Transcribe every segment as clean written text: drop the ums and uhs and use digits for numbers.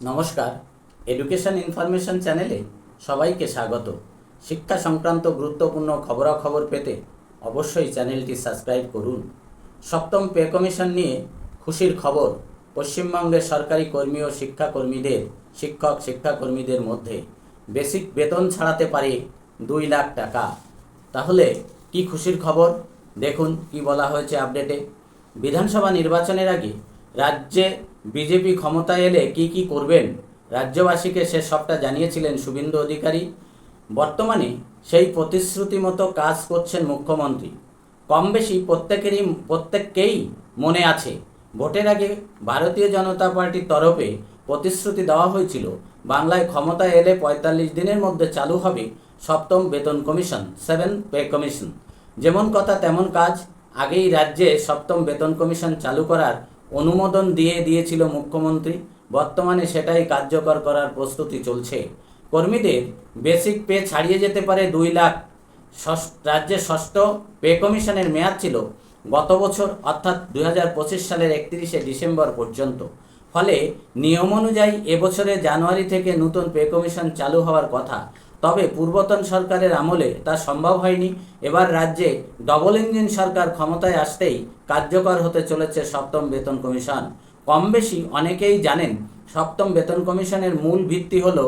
নমস্কার, education information চ্যানেলে সবাইকে স্বাগত। শিক্ষা সংক্রান্ত গুরুত্বপূর্ণ খবরাখবর পেতে অবশ্যই চ্যানেলটি সাবস্ক্রাইব করুন। সপ্তম পে কমিশন নিয়ে খুশির খবর। পশ্চিমবঙ্গের সরকারি কর্মী ও শিক্ষাকর্মীদের মধ্যে বেসিক বেতন ছাড়াতে পারে 2 লাখ টাকা। তাহলে কি খুশির খবর, দেখুন কি বলা হয়েছে আপডেটে। বিধানসভা নির্বাচনের আগে রাজ্যে বিজেপি ক্ষমতায় এলে কি করবেন রাজ্যবাসীকে সে সবটা জানিয়েছিলেন শুভেন্দু অধিকারী। বর্তমানে সেই প্রতিশ্রুতি মতো কাজ করছেন মুখ্যমন্ত্রী। কম বেশি প্রত্যেককেই মনে আছে, ভোটের আগে ভারতীয় জনতা পার্টির তরফে প্রতিশ্রুতি দেওয়া হয়েছিল বাংলায় ক্ষমতায় এলে 45 দিনের মধ্যে চালু হবে সপ্তম বেতন কমিশন, 7th পে কমিশন। যেমন কথা তেমন কাজ। আগেই রাজ্যে সপ্তম বেতন কমিশন চালু করার অনুমোদন দিয়েছিল মুখ্যমন্ত্রী। বর্তমানে সেটাই কার্যকর করার প্রস্তুতি চলছে। কর্মীদের বেসিক পে ছাড়িয়ে যেতে পারে 2 লাখ। রাজ্যে ষষ্ঠ পে কমিশনের মেয়াদ ছিল গত বছর অর্থাৎ 2025 সালের 31শে ডিসেম্বর পর্যন্ত। ফলে নিয়ম অনুযায়ী এবছরে জানুয়ারি থেকে নতুন পে কমিশন চালু হওয়ার কথা, তবে পূর্বতন সরকারের আমলে তা সম্ভব হয়নি। এবার রাজ্যে ডবল ইঞ্জিন সরকার ক্ষমতায় আসতেই কার্যকর হতে চলেছে সপ্তম বেতন কমিশন। কম বেশি অনেকেই জানেন, সপ্তম বেতন কমিশনের মূল ভিত্তি হল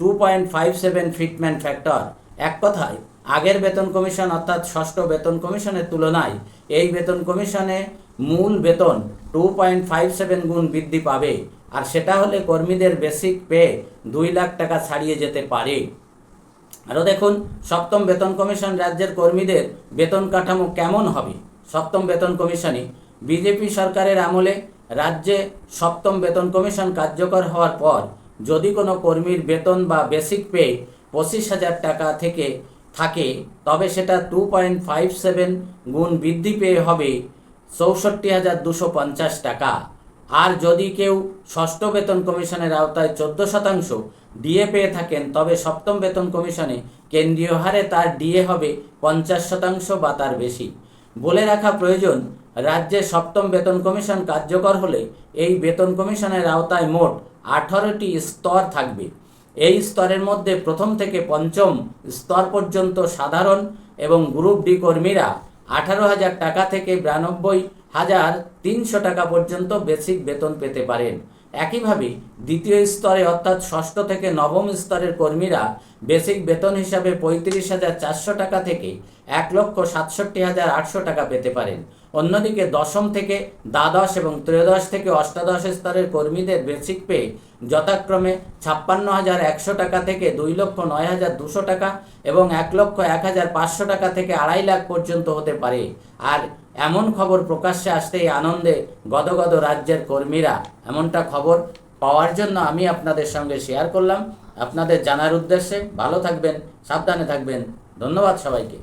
2.57 ফিটমেন্ট ফ্যাক্টর। এক কথায় আগের বেতন কমিশন অর্থাৎ ষষ্ঠ বেতন কমিশনের তুলনায় এই বেতন কমিশনে মূল বেতন 2.57 গুণ বৃদ্ধি পাবে, আর সেটা হলে কর্মীদের বেসিক পে 2 লাখ টাকা ছাড়িয়ে যেতে পারে। আরও দেখুন, সপ্তম বেতন কমিশন রাজ্যের কর্মীদের বেতন কাঠামো কেমন হবে। সপ্তম বেতন কমিশনে বিজেপি সরকারের আমলে রাজ্যে সপ্তম বেতন কমিশন কার্যকর হওয়ার পর যদি কোনো কর্মীর বেতন বা বেসিক পে 25,000 টাকা থেকে থাকে, তবে সেটা 2.57 গুণ বৃদ্ধি পেয়ে হবে 64,250 টাকা। আর যদি কেউ ষষ্ঠ বেতন কমিশনের আওতায় 14% ডিএ পেয়ে থাকেন, তবে সপ্তম বেতন কমিশনে কেন্দ্রীয় হারে তার ডিএ হবে 50% বা তার বেশি। বলে রাখা প্রয়োজন, রাজ্যে সপ্তম বেতন কমিশন কার্যকর হলে এই বেতন কমিশনের আওতায় মোট 18টি স্তর থাকবে। এই স্তরের মধ্যে প্রথম থেকে পঞ্চম স্তর পর্যন্ত সাধারণ এবং গ্রুপ ডি কর্মীরা 18,000 টাকা থেকে 92,300 টাকা পর্যন্ত বেসিক বেতন পেতে পারেন। একইভাবে দ্বিতীয় স্তরে অর্থাৎ ষষ্ঠ থেকে নবম স্তরের কর্মীরা বেসিক বেতন হিসাবে 35,400 টাকা থেকে 1,67,800 টাকা পেতে পারেন। অন্যদিকে দশম থেকে দ্বাদশ এবং ত্রয়োদশ থেকে অষ্টাদশ স্তরের কর্মীদের বেসিক পে যথাক্রমে 56,100 টাকা থেকে 2,09,200 টাকা এবং 1,01,500 টাকা থেকে 2.5 লাখ পর্যন্ত হতে পারে। আর এমন খবর প্রকাশ্যে আসতেই আনন্দে গদগদ রাজ্যের কর্মীরা। এমনটা খবর পাওয়ার জন্য আমি আপনাদের সঙ্গে শেয়ার করলাম, আপনাদের জানার উদ্দেশ্যে। ভালো থাকবেন, সাবধানে থাকবেন। ধন্যবাদ সবাইকে।